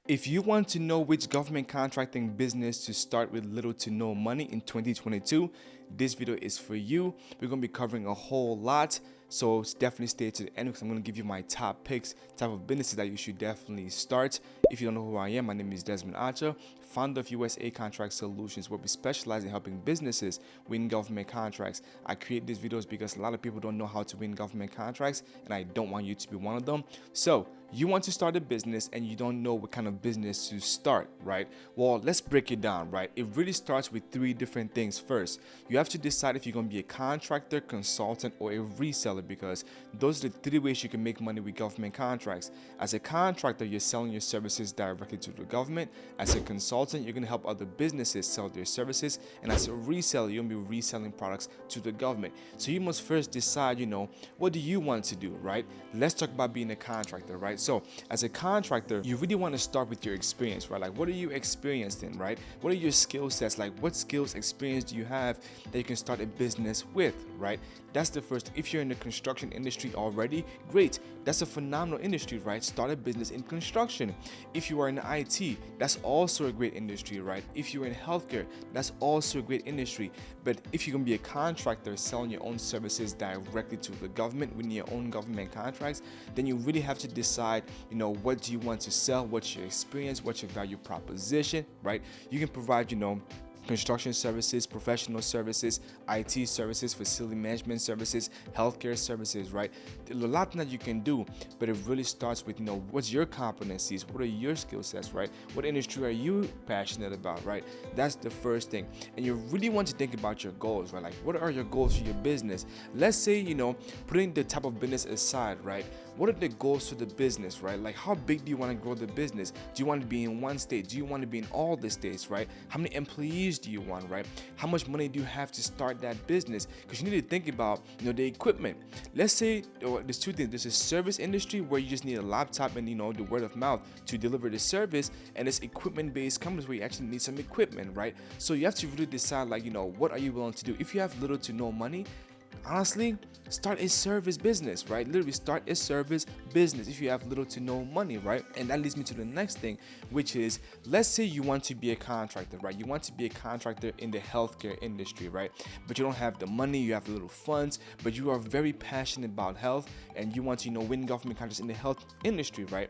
If you want to know which government contracting business to start with little to no money in 2022, this video is for you. We're going to be covering a whole lot, so definitely stay to the end because I'm going to give you my top picks, type of businesses that you should definitely start. If you don't know who I am, my name is Desmond Acha, founder of USA Contract Solutions, where we specialize in helping businesses win government contracts. I create these videos because a lot of people don't know how to win government contracts, and I don't want you to be one of them. So you want to start a business and you don't know what kind of business to start, right? Well, let's break it down, right? It really starts with three different things. First, you have to decide if you're going to be a contractor, consultant, or a reseller, because those are the three ways you can make money with government contracts. As a contractor, you're selling your services directly to the government. As a consultant, you're going to help other businesses sell their services. And as a reseller, you're going to be reselling products to the government. So you must first decide, what do you want to do, right? Let's talk about being a contractor, right? So as a contractor, you really want to start with your experience, right? Like, what are you experienced in, right? What are your skill sets? Like, what skills, experience do you have that you can start a business with, right? That's the first. If you're in the construction industry already, great. That's a phenomenal industry, right? Start a business in construction. If you are in IT, that's also a great industry, right? If you're in healthcare, that's also a great industry. But if you're going to be a contractor selling your own services directly to the government, winning your own government contracts, then you really have to decide, what do you want to sell? What's your experience? What's your value proposition, right? You can provide, construction services, professional services, IT services, facility management services, healthcare services, right? There's a lot that you can do, but it really starts with, what's your competencies? What are your skill sets, right? What industry are you passionate about, right? That's the first thing. And you really want to think about your goals, right? Like, what are your goals for your business? Let's say, putting the type of business aside, right? What are the goals for the business, right? Like, how big do you want to grow the business? Do you want to be in one state? Do you want to be in all the states, right? How many employees do you want, right? How much money do you have to start that business? Because you need to think about, the equipment. Let's say there's two things. There's a service industry where you just need a laptop and, the word of mouth to deliver the service. And there's equipment-based companies where you actually need some equipment, right? So you have to really decide, like, what are you willing to do? If you have little to no money, honestly, start a service business, right? Literally start a service business if you have little to no money, right? And that leads me to the next thing, which is, let's say you want to be a contractor, right? You want to be a contractor in the healthcare industry, right? But you don't have the money, you have little funds, but you are very passionate about health and you want to, win government contracts in the health industry, right?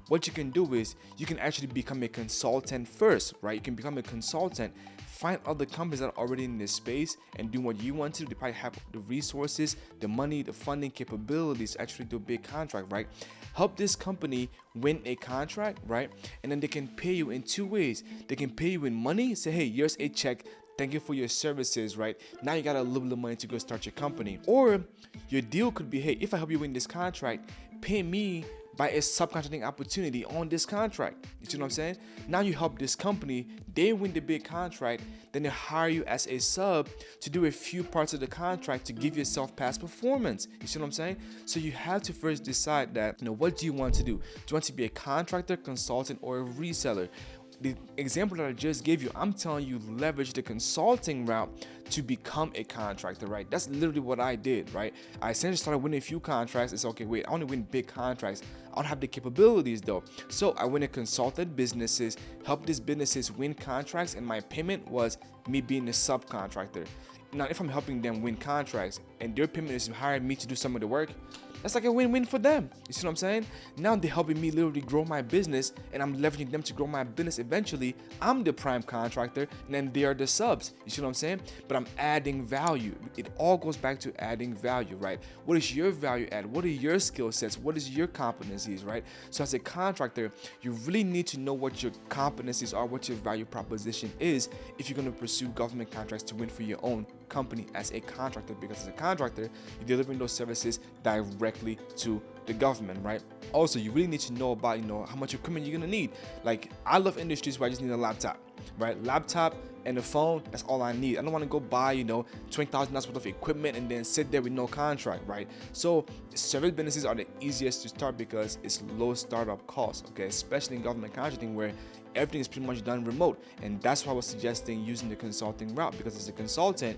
What you can do is you can actually become a consultant first, right? You can become a consultant, find other companies that are already in this space and do what you want to do. They probably have the resources, the money, the funding capabilities to actually do a big contract, right? Help this company win a contract, right? And then they can pay you in two ways. They can pay you in money, say, hey, here's a check. Thank you for your services, right? Now you got a little bit of money to go start your company. Or your deal could be, hey, if I help you win this contract, pay me by a subcontracting opportunity on this contract. You see what I'm saying? Now you help this company, they win the big contract, then they hire you as a sub to do a few parts of the contract to give yourself past performance. You see what I'm saying? So you have to first decide that, what do you want to do? Do you want to be a contractor, consultant, or a reseller? The example that I just gave you, I'm telling you, leverage the consulting route to become a contractor, right? That's literally what I did, right? I essentially started winning a few contracts. It's okay, wait, I want to win big contracts. I don't have the capabilities though. So I went and consulted businesses, helped these businesses win contracts, and my payment was me being a subcontractor. Now, if I'm helping them win contracts and their payment is to hire me to do some of the work, that's like a win-win for them. You see what I'm saying? Now they're helping me literally grow my business and I'm leveraging them to grow my business. Eventually, I'm the prime contractor and then they are the subs. You see what I'm saying? But I'm adding value. It all goes back to adding value, right? What is your value add? What are your skill sets? What is your competencies, right? So as a contractor, you really need to know what your competencies are, what your value proposition is if you're going to pursue government contracts to win for your own company as a contractor, because as a contractor, you're delivering those services directly to the government, right? Also, you really need to know about, how much equipment you're gonna need. Like, I love industries where I just need a laptop. right? Laptop and a phone, that's all I need. I don't want to go buy, $20,000 worth of equipment and then sit there with no contract, right? So service businesses are the easiest to start because it's low startup costs, okay? Especially in government contracting where everything is pretty much done remote. And that's why I was suggesting using the consulting route, because as a consultant,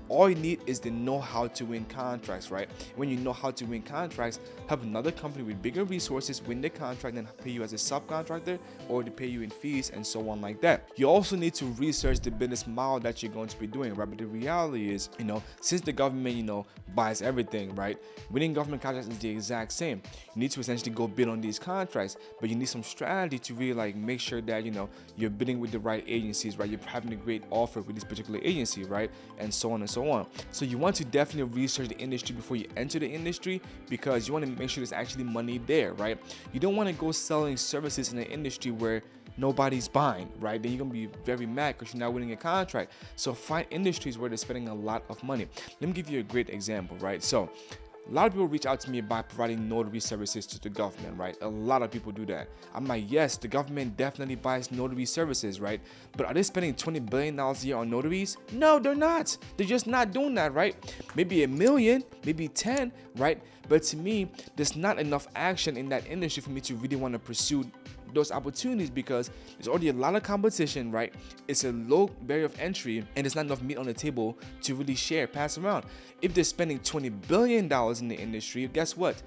all you need is to know how to win contracts, right? When you know how to win contracts, have another company with bigger resources win the contract and pay you as a subcontractor, or to pay you in fees and so on like that. You also need to research the business model that you're going to be doing, right? But the reality is, since the government, buys everything, right? Winning government contracts is the exact same. You need to essentially go bid on these contracts, but you need some strategy to really make sure that, you're bidding with the right agencies, right? You're having a great offer with this particular agency, right? And so on and so on. So you want to definitely research the industry before you enter the industry, because you want to make sure there's actually money there, right? You don't want to go selling services in an industry where nobody's buying, right? Then you're gonna be very mad because you're not winning a contract. So find industries where they're spending a lot of money. Let me give you a great example, right? So a lot of people reach out to me by providing notary services to the government, right? A lot of people do that. I'm like, yes, the government definitely buys notary services, right? But are they spending $20 billion a year on notaries? No, they're not. They're just not doing that, right? Maybe 1 million, maybe 10, right? But to me, there's not enough action in that industry for me to really want to pursue those opportunities, because there's already a lot of competition, right? It's a low barrier of entry and there's not enough meat on the table to really pass around. If they're spending $20 billion in the industry, guess what?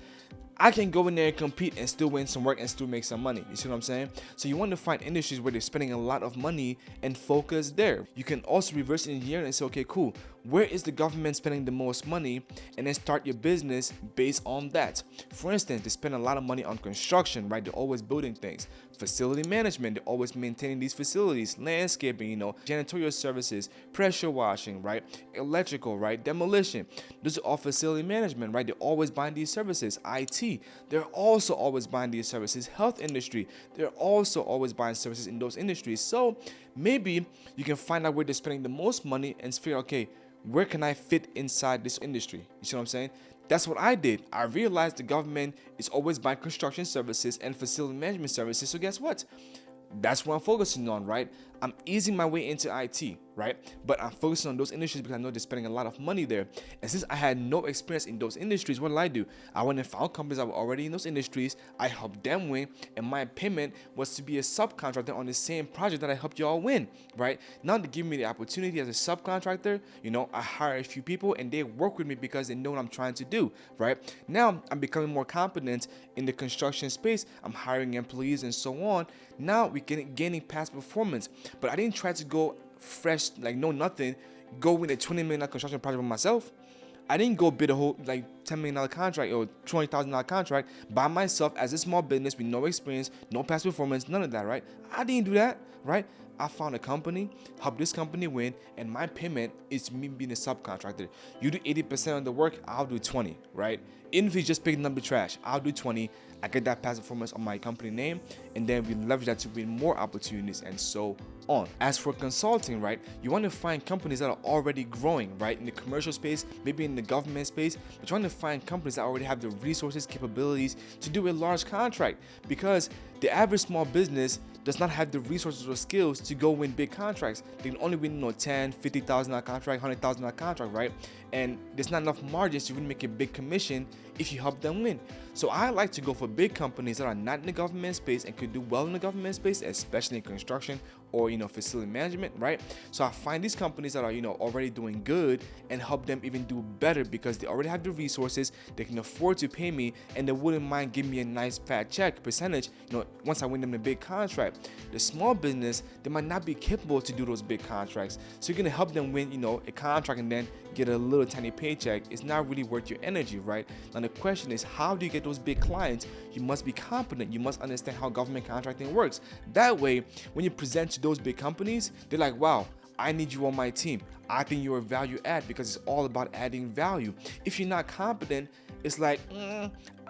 I can go in there and compete and still win some work and still make some money. You see what I'm saying? So you want to find industries where they're spending a lot of money and focus there. You can also reverse engineer and say, okay, cool, where is the government spending the most money? And then start your business based on that. For instance, they spend a lot of money on construction, right? They're always building things. Facility management, they're always maintaining these facilities. Landscaping, janitorial services, pressure washing, right? Electrical, right? Demolition. Those are all facility management, right? They're always buying these services. IT, they're also always buying these services. Health industry, they're also always buying services in those industries. So maybe you can find out where they're spending the most money and figure, okay, where can I fit inside this industry? You see what I'm saying? That's what I did. I realized the government is always buying construction services and facility management services. So guess what? That's what I'm focusing on, right? I'm easing my way into IT, right? But I'm focusing on those industries because I know they're spending a lot of money there. And since I had no experience in those industries, what did? I went and found companies that were already in those industries. I helped them win, and my payment was to be a subcontractor on the same project that I helped y'all win, right? Now to give me the opportunity as a subcontractor, I hire a few people and they work with me because they know what I'm trying to do, right? Now I'm becoming more competent in the construction space. I'm hiring employees and so on. Now we're gaining past performance. But I didn't try to go fresh, know nothing, go win a $20 million construction project by myself. I didn't go bid a whole $10 million contract or $20,000 contract by myself as a small business with no experience, no past performance, none of that, right? I didn't do that, right? I found a company, helped this company win, and my payment is me being a subcontractor. You do 80% of the work, I'll do 20, right? Even if you just picking up the trash, I'll do 20. I get that past performance on my company name, and then we leverage that to win more opportunities and so on. As for consulting, right, you want to find companies that are already growing, right, in the commercial space, maybe in the government space, but you want to find companies that already have the resources, capabilities to do a large contract, because the average small business does not have the resources or skills to go win big contracts. They can only win $10,000, $50,000 contract, $100,000 contract, right? And there's not enough margins to really make a big commission if you help them win. So I like to go for big companies that are not in the government space and could do well in the government space, especially in construction or facility management, right? So I find these companies that are already doing good and help them even do better because they already have the resources, they can afford to pay me, and they wouldn't mind giving me a nice fat check percentage once I win them a big contract. The small business, they might not be capable to do those big contracts, so you're gonna help them win a contract and then get a little tiny paycheck. It's not really worth your energy, right? Now the question is, how do you get those big clients? You must be competent. You must understand how government contracting works. That way, when you present to those big companies, they're like, wow, I need you on my team. I think you're a value add, because it's all about adding value. If you're not competent, it's like,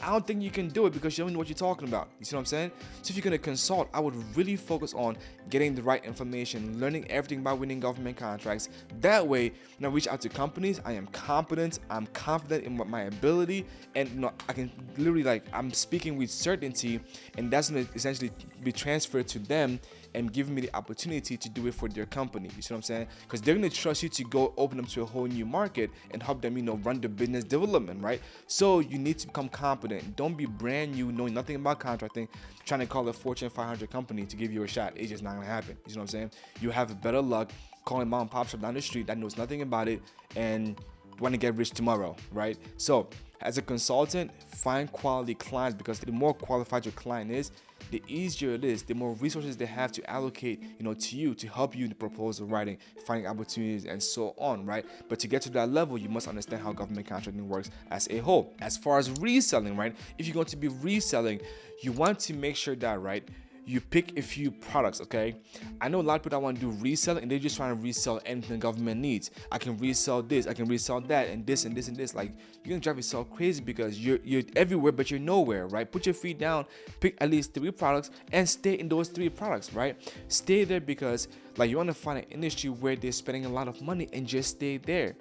I don't think you can do it because you don't know what you're talking about. You see what I'm saying? So if you're gonna consult, I would really focus on getting the right information, learning everything about winning government contracts. That way, when I reach out to companies, I am competent, I'm confident in my ability, and I can literally I'm speaking with certainty, and that's gonna essentially be transferred to them and giving me the opportunity to do it for their company. You see what I'm saying? Because they're gonna trust you to go open them to a whole new market and help them, run the business development, right? So you need to become competent. Don't be brand new, knowing nothing about contracting, trying to call a Fortune 500 company to give you a shot. It's just not gonna happen. You see what I'm saying? You have better luck calling mom and pop shop down the street that knows nothing about it and want to get rich tomorrow, right? So as a consultant, find quality clients, because the more qualified your client is, the easier it is, the more resources they have to allocate, to you to help you in the proposal writing, finding opportunities, and so on, right? But to get to that level, you must understand how government contracting works as a whole. As far as reselling, right? If you're going to be reselling, you want to make sure that, right, you pick a few products, okay? I know a lot of people that want to do reselling and they're just trying to resell anything the government needs. I can resell this, I can resell that, and this and this and this. Like, you're gonna drive yourself crazy because you're everywhere but you're nowhere, right? Put your feet down, pick at least 3 products, and stay in those 3 products, right? Stay there because you want to find an industry where they're spending a lot of money and just stay there.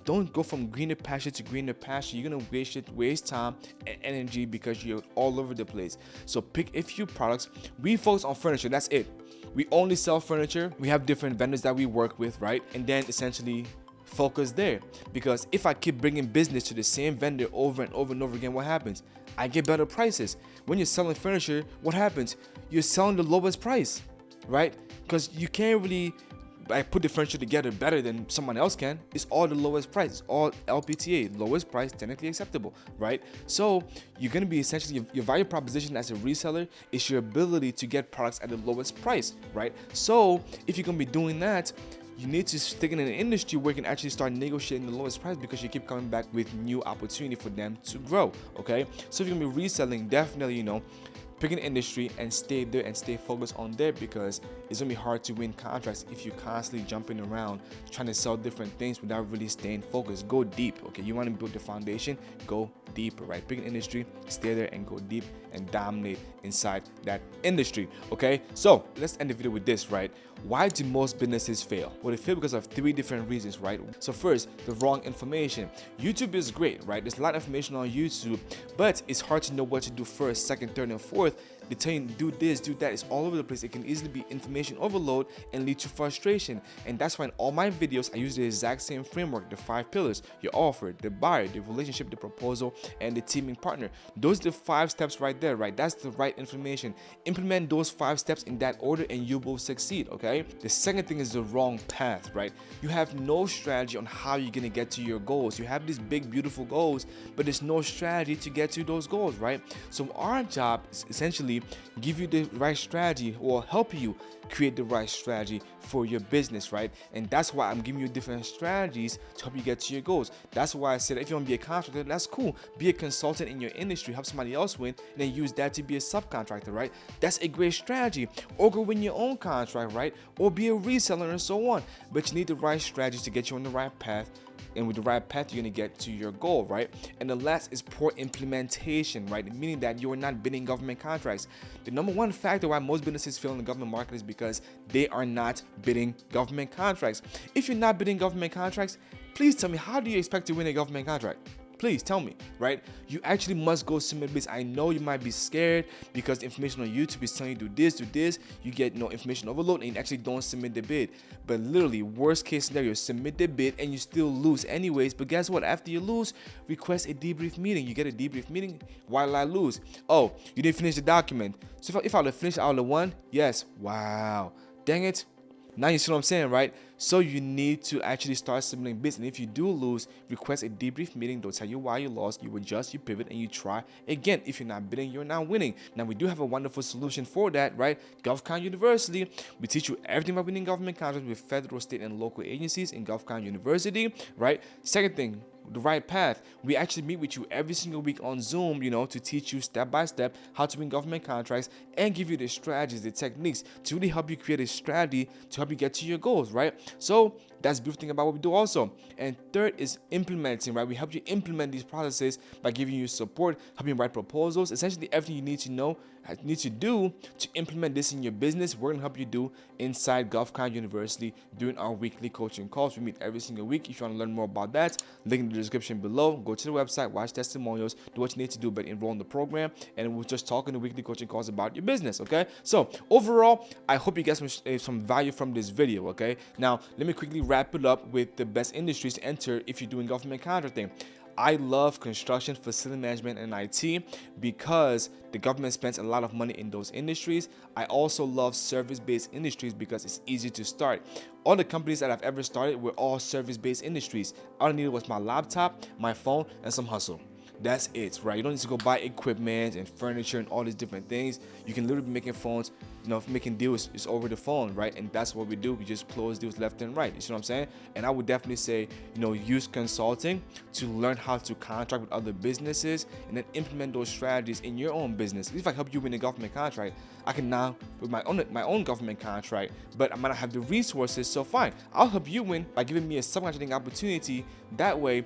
Don't go from greener pasture to greener pasture. You're gonna waste time and energy because you're all over the place. So pick a few products. We focus on furniture. That's it. We only sell furniture. We have different vendors that we work with, right? And then essentially focus there. Because if I keep bringing business to the same vendor over and over and over again, what happens? I get better prices. When you're selling furniture, what happens? You're selling the lowest price, right? Because you can't really put the furniture together better than someone else can. It's all the lowest price. It's all LPTA, lowest price, technically acceptable, right? So you're going to be essentially, your value proposition as a reseller is your ability to get products at the lowest price, right? So if you're going to be doing that, you need to stick in an industry where you can actually start negotiating the lowest price, because you keep coming back with new opportunity for them to grow, okay? So if you're going to be reselling, definitely, pick an industry and stay there and stay focused on there, because it's gonna be hard to win contracts if you're constantly jumping around trying to sell different things without really staying focused. Go deep, okay? You want to build the foundation, go deeper, right? Pick an industry, stay there and go deep and dominate inside that industry, okay? So let's end the video with this, right? Why do most businesses fail? Well, they fail because of 3 different reasons, right? So first, the wrong information. YouTube is great, right? There's a lot of information on YouTube, but it's hard to know what to do first, second, third, and fourth. They tell you do this, do that. It's all over the place. It can easily be information overload and lead to frustration. And that's why in all my videos, I use the exact same framework, the 5 pillars: your offer, the buyer, the relationship, the proposal, and the teaming partner. Those are the 5 steps right there, right? That's the right information. Implement those 5 steps in that order and you will succeed, okay? The second thing is the wrong path, right? You have no strategy on how you're gonna get to your goals. You have these big, beautiful goals, but there's no strategy to get to those goals, right? So our job is essentially give you the right strategy, or help you create the right strategy for your business, right? And that's why I'm giving you different strategies to help you get to your goals. That's why I said if you want to be a contractor, that's cool. Be a consultant in your industry, help somebody else win, and then use that to be a subcontractor, right? That's a great strategy. Or go win your own contract, right? Or be a reseller and so on. But you need the right strategies to get you on the right path. And with the right path, you're gonna get to your goal, right? And the last is poor implementation, right? Meaning that you are not bidding government contracts. The number 1 factor why most businesses fail in the government market is because they are not bidding government contracts. If you're not bidding government contracts, please tell me, how do you expect to win a government contract? Please tell me, right? You actually must go submit bids. I know you might be scared because the information on YouTube is telling you do this. You get no information overload and you actually don't submit the bid. But literally, worst case scenario, submit the bid and you still lose anyways. But guess what? After you lose, request a debrief meeting. You get a debrief meeting. Why did I lose? Oh, you didn't finish the document. So if I would have finished, I would have won. Yes. Wow. Dang it. Now you see what I'm saying, right? So you need to actually start submitting bids. And if you do lose, request a debrief meeting. They'll tell you why you lost. You adjust, you pivot, and you try again. If you're not bidding, you're not winning. Now, we do have a wonderful solution for that, right? GovCon University. We teach you everything about winning government contracts with federal, state, and local agencies in GovCon University, right? Second thing, the right path. We actually meet with you every single week on Zoom, to teach you step by step how to win government contracts and give you the strategies, the techniques to really help you create a strategy to help you get to your goals, right? So That's the beautiful thing about what we do also. And third is implementing, right? We help you implement these processes by giving you support, helping you write proposals, essentially everything you need to know, need to do to implement this in your business. We're gonna help you do inside GovCon University during our weekly coaching calls. We meet every single week. If you want to learn more about that, link in the description below. Go to the website, watch testimonials, do what you need to do, but enroll in the program. And we'll just talk in the weekly coaching calls about your business. Okay. So overall, I hope you get some value from this video. Okay. Now let me quickly wrap it up with the best industries to enter if you're doing government contracting. I love construction, facility management, and IT because the government spends a lot of money in those industries. I also love service-based industries because it's easy to start. All the companies that I've ever started were all service-based industries. All I needed was my laptop, my phone, and some hustle. That's it, right? You don't need to go buy equipment and furniture and all these different things. You can literally be making phones, making deals is over the phone, right? And that's what we do. We just close deals left and right. You see what I'm saying? And I would definitely say, use consulting to learn how to contract with other businesses and then implement those strategies in your own business. If I help you win a government contract, I can now with my own government contract, but I might not have the resources. So fine, I'll help you win by giving me a subcontracting opportunity. That way,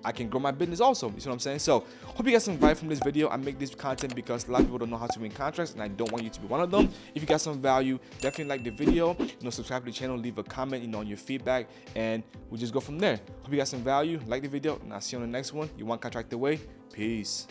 I can grow my business also. You see what I'm saying? So hope you got some value from this video. I make this content because a lot of people don't know how to win contracts, and I don't want you to be one of them. If you got some value, definitely like the video, subscribe to the channel, leave a comment, on your feedback, and we'll just go from there. Hope you got some value, like the video, and I'll see you on the next one. You want contract away? Peace.